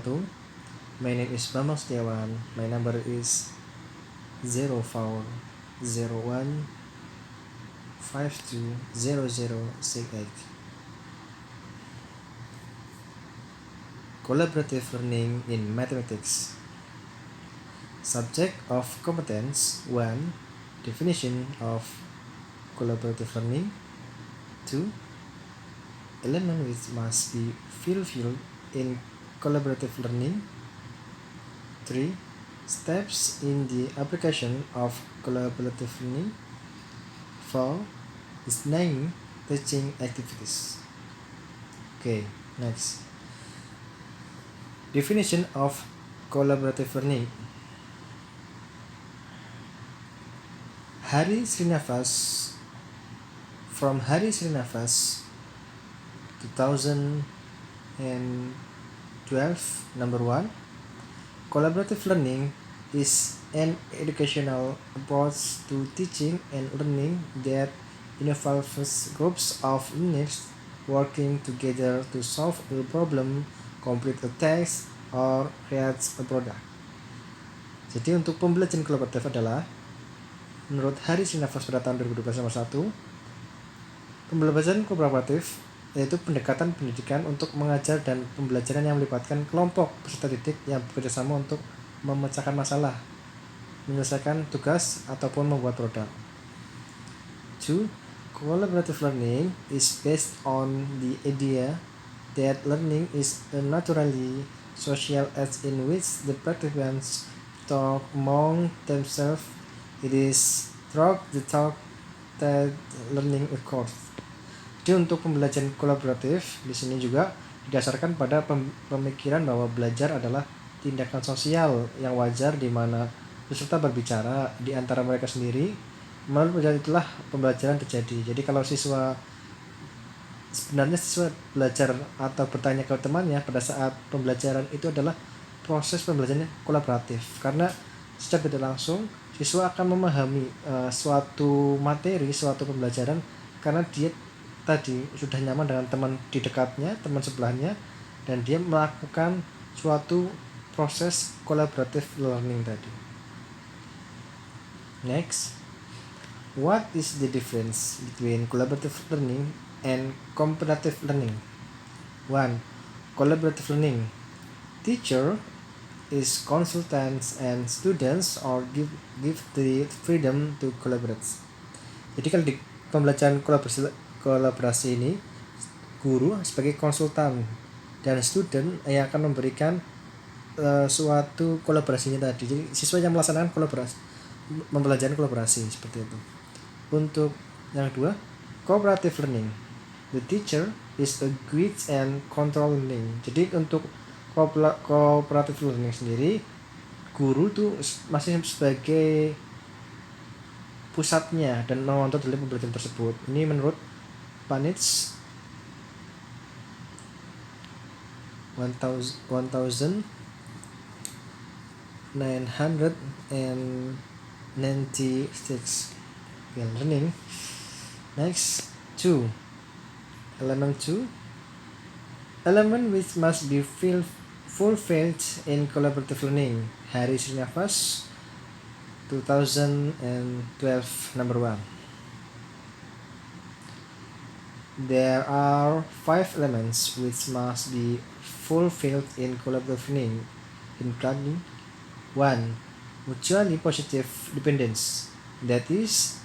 wabarakatuh. My name is Bambang Setiawan. My number is 0401520068. Collaborative learning in mathematics. Subject of competence 1. Definition of collaborative learning. 2. Element which must be fulfilled in collaborative learning. 3. Steps in the application of collaborative learning. 4. Designing teaching activities. Okay, next. Definition of collaborative learning. Hari Srinivas, from Hari Srinivas 2012, number 1. Collaborative learning is an educational approach to teaching and learning that involves groups of learners working together to solve a problem, complete a task, or create a product. Jadi untuk pembelajaran kolaboratif adalah, menurut Hari Srinivas pada tahun 2012 nomor 1, pembelajaran kolaboratif yaitu pendekatan pendidikan untuk mengajar dan pembelajaran yang melibatkan kelompok peserta didik yang bekerjasama untuk memecahkan masalah, menyelesaikan tugas, ataupun membuat produk. 2. Collaborative learning is based on the idea that learning is a naturally social act in which the participants talk among themselves. It is through the talk that learning occurs. Jadi untuk pembelajaran kolaboratif di sini juga didasarkan pada pemikiran bahwa belajar adalah tindakan sosial yang wajar di mana peserta berbicara di antara mereka sendiri. Melalui pembelajaran itulah pembelajaran terjadi. Jadi kalau sebenarnya siswa belajar atau bertanya ke temannya pada saat pembelajaran itu adalah proses pembelajarannya kolaboratif, karena secara tidak langsung siswa akan memahami suatu materi, suatu pembelajaran karena dia tadi sudah nyaman dengan teman di dekatnya, teman sebelahnya, dan dia melakukan suatu proses collaborative learning tadi. Next, what is the difference between collaborative learning and comparative learning? 1. Collaborative learning. Teacher is consultants and students or give the freedom to collaborate. Jadi kalau di pembelajaran kolaborasi ini, guru sebagai konsultan dan student yang akan memberikan suatu kolaborasinya tadi. Jadi siswa yang melaksanakan pembelajaran kolaborasi seperti itu. Untuk yang kedua, cooperative learning. The teacher is a guide and control learning. Jadi untuk cooperative learning sendiri, guru tuh masih sebagai pusatnya dan mengontrol dalam pembelajaran tersebut. Ini menurut Panitz 1996. Learning. Next, 2. Element 2. Element which must be fulfilled in collaborative learning. Hari Srinivas 2012, number 1. There are 5 elements which must be fulfilled in collaborative learning, including 1. Mutually positive dependence. That is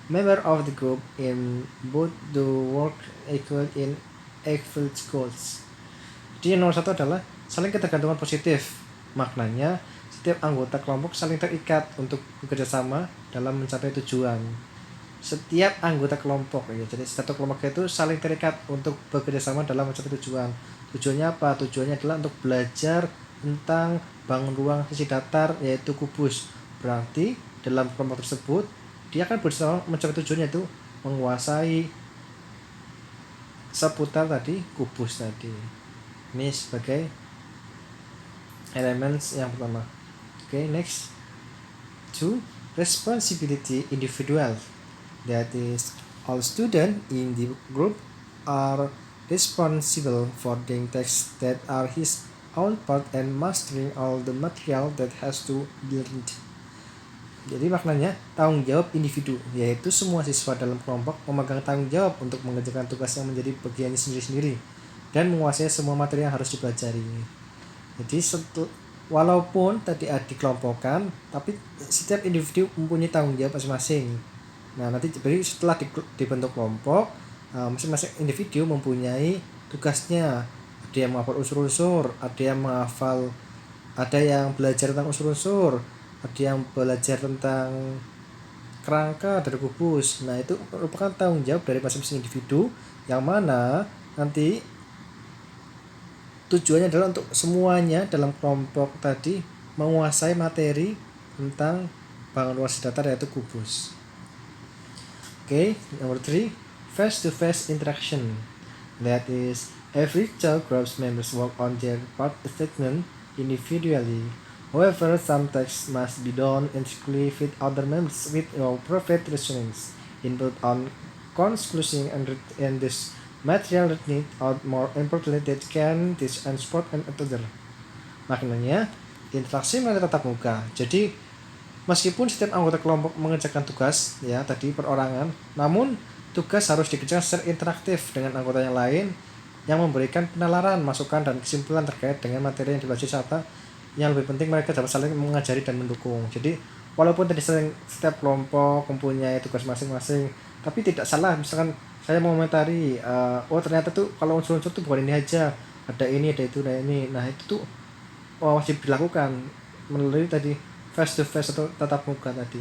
member of the group in both the work equal in equal goals. Jadi yang nomor 1 adalah saling ketergantungan positif. Maknanya setiap anggota kelompok saling terikat untuk bekerjasama dalam mencapai tujuan. Setiap anggota kelompok ya, jadi satu kelompok itu saling terikat untuk bekerjasama dalam mencapai tujuan. Tujuannya apa? Tujuannya adalah untuk belajar tentang bangun ruang sisi datar, yaitu kubus. Berarti dalam kelompok tersebut dia akan berusaha mencapai tujuannya, itu menguasai seputar tadi kubus tadi. Ini sebagai elemen yang pertama. Okay, next. 2. Responsibility individual. That is, all students in the group are responsible for doing tasks that are his own part and mastering all the material that has to be learned. Jadi maknanya tanggung jawab individu, yaitu semua siswa dalam kelompok memegang tanggung jawab untuk mengerjakan tugas yang menjadi bagiannya sendiri-sendiri dan menguasai semua materi yang harus dipelajari. Jadi walaupun tadi dikelompokkan, tapi setiap individu mempunyai tanggung jawab masing-masing. Nah, nanti jadi setelah dibentuk kelompok, masing-masing individu mempunyai tugasnya. Ada yang menghafal unsur-unsur, ada yang belajar tentang unsur-unsur, ada yang belajar tentang kerangka dari kubus. Nah, itu merupakan tanggung jawab dari masing-masing individu, yang mana nanti tujuannya adalah untuk semuanya dalam kelompok tadi menguasai materi tentang bangunan luas datar, yaitu kubus. Okay, number 3, face-to-face interaction. That is, every child group members work on their part statement individually. However, some tasks must be done integrally with other members with no private reasonings. Input on conclusion and this material need or more importantly that can teach and support and other. Maknanya interaksi melalui tatap muka. Jadi meskipun setiap anggota kelompok mengerjakan tugas ya tadi perorangan, namun tugas harus dikerjakan secara interaktif dengan anggota yang lain yang memberikan penalaran, masukan dan kesimpulan terkait dengan materi yang dipelajari, serta yang lebih penting mereka dapat saling mengajari dan mendukung. Jadi walaupun tadi setiap kelompok mempunyai tugas masing-masing, tapi tidak salah misalkan saya mau komentari, oh ternyata tuh kalau unsur-unsur tuh bukan ini aja, ada ini, ada itu, ada ini. Nah itu tuh wajib dilakukan melalui tadi face to face atau tatap muka tadi.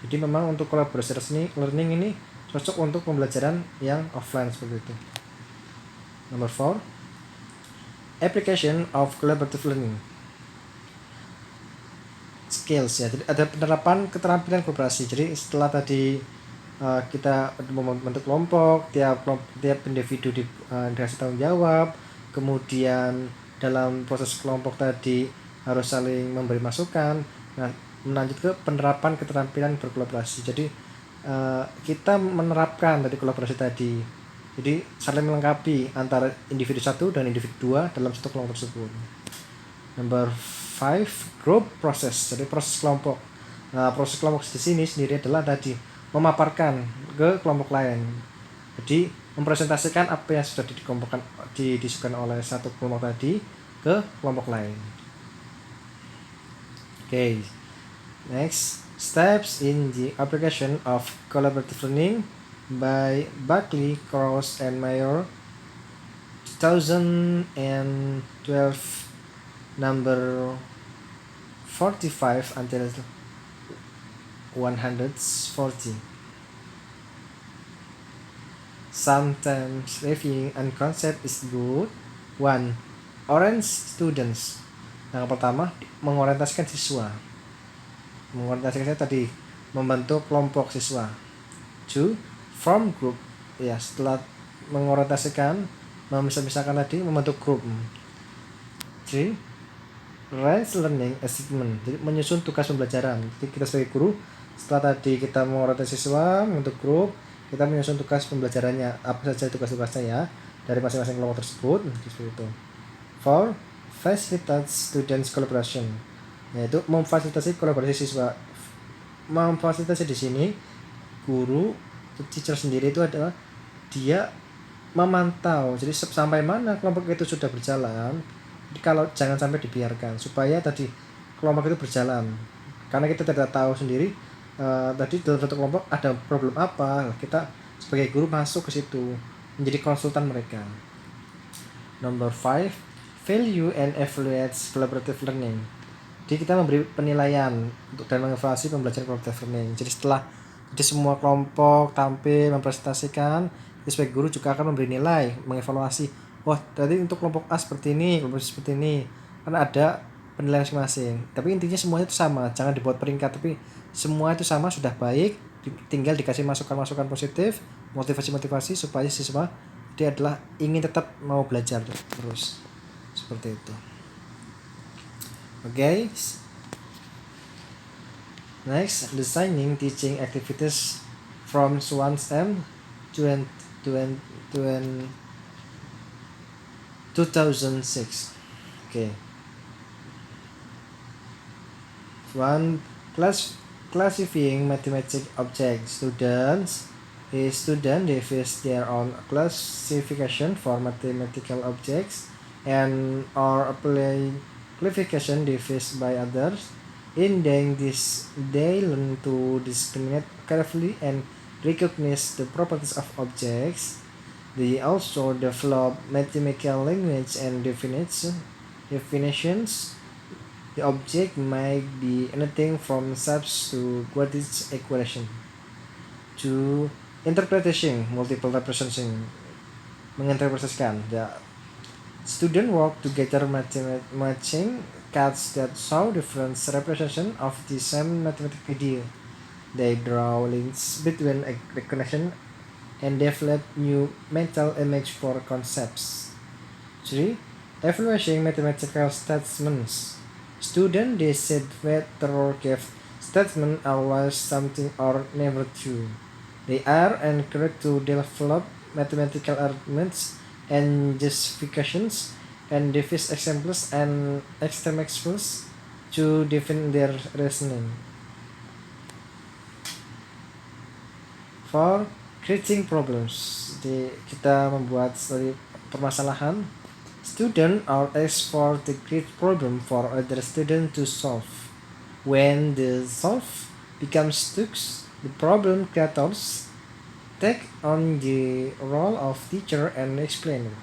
Jadi memang untuk kolaborasi learning ini cocok untuk pembelajaran yang offline seperti itu. Number 4, application of collaborative learning skills ya. Jadi ada penerapan keterampilan kolaborasi. Jadi setelah tadi kita membentuk kelompok, tiap individu dikasih tanggung jawab, kemudian dalam proses kelompok tadi harus saling memberi masukan. Nah, melanjut ke penerapan keterampilan berkolaborasi. Jadi kita menerapkan dari kolaborasi tadi. Jadi saling melengkapi antara individu satu dan individu dua dalam satu kelompok tersebut. Number 5, group process. Jadi proses kelompok. Nah, proses kelompok di sini sendiri adalah tadi memaparkan ke kelompok lain. Jadi mempresentasikan apa yang sudah didiskusikan oleh satu kelompok tadi ke kelompok lain. Okay. Next, steps in the application of collaborative learning by Buckley, Cross, and Mayer, 2012, number 45 until 140. Sometimes reviewing and concept is good. 1. Orange students. Yang pertama, mengorientasikan siswa. Mengorientasikan tadi membentuk kelompok siswa. 2. Form group. Ya, setelah mengorientasikan, memisah-misahkan tadi membentuk grup. 3. Range learning assignment. Jadi menyusun tugas pembelajaran. Jadi kita sebagai guru, setelah tadi kita mengorientasi siswa membentuk grup, kita menyusun tugas pembelajarannya, apa saja tugas-tugasnya ya dari masing-masing kelompok tersebut, seperti itu. 4. Facilitate students collaboration, yaitu memfasilitasi kolaborasi siswa. Memfasilitasi di sini guru, teacher sendiri itu adalah dia memantau. Jadi sampai mana kelompok itu sudah berjalan. Jadi kalau jangan sampai dibiarkan supaya tadi kelompok itu berjalan. Karena kita tidak tahu sendiri tadi dalam satu kelompok ada problem apa, kita sebagai guru masuk ke situ menjadi konsultan mereka. Number 5, value and evaluate collaborative learning. Jadi kita memberi penilaian untuk dan mengevaluasi pembelajaran collaborative learning. Jadi setelah semua kelompok tampil mempresentasikan, sebagai guru juga akan memberi nilai, mengevaluasi. Wah, tadi untuk kelompok A seperti ini, kelompok B seperti ini. Karena ada penilaian masing-masing. Tapi intinya semuanya itu sama, jangan dibuat peringkat, tapi semua itu sama, sudah baik, tinggal dikasih masukan-masukan positif, motivasi-motivasi supaya siswa dia adalah ingin tetap mau belajar terus. Seperti itu. Okay. Next, designing teaching activities from 1M to 2006. Okay. One classifying mathematical objects. Student device their own classification for mathematical objects and or apply classification device by others. In doing this, they learn to discriminate carefully and recognize the properties of objects. They also develop mathematical language and definitions. The object might be anything from shapes to quadratic equation to interpretation, multiple representation, menginterpretasikan. The student work together matching cards that show different representation of the same mathematical idea. They draw links between a recognition and develop new mental image for concepts. 3. Evaluating mathematical statements. Students decide whether given statements are always something or never true. They are encouraged to develop mathematical arguments and justifications and devise examples and extreme examples to defend their reasoning. For creating problems, kita membuat studi permasalahan. Students are asked for to create problem for other students to solve. When the solve becomes stuck, the problem creators take on the role of teacher and explainer.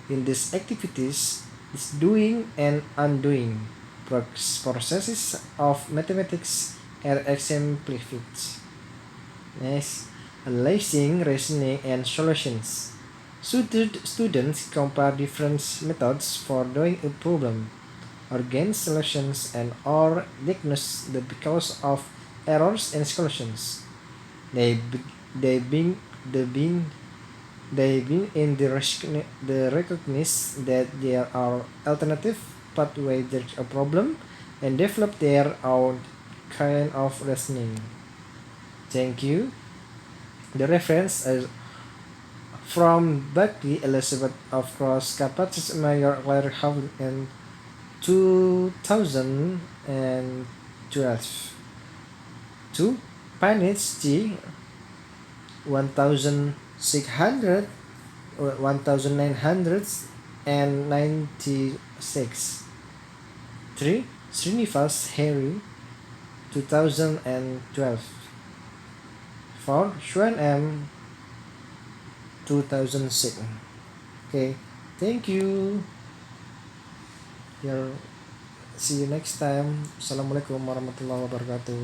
In these activities, this doing and undoing processes of mathematics are exemplified. Next, analyzing reasoning and solutions. Students compare different methods for doing a problem, organize solutions, and or diagnose the cause of errors in solutions. They be- they being the being they being in the recognize that there are alternative pathways to a problem and develop their own kind of reasoning. Thank you. The reference is from Buckley Elizabeth of Cross Capacis Mayor Claire Howard in 2012. 2. Panitz G 1600 1996. 3. Srinivas Harry 2012. 4. Xuan M 2006. Okay, thank you. See you next time. Assalamualaikum warahmatullahi wabarakatuh.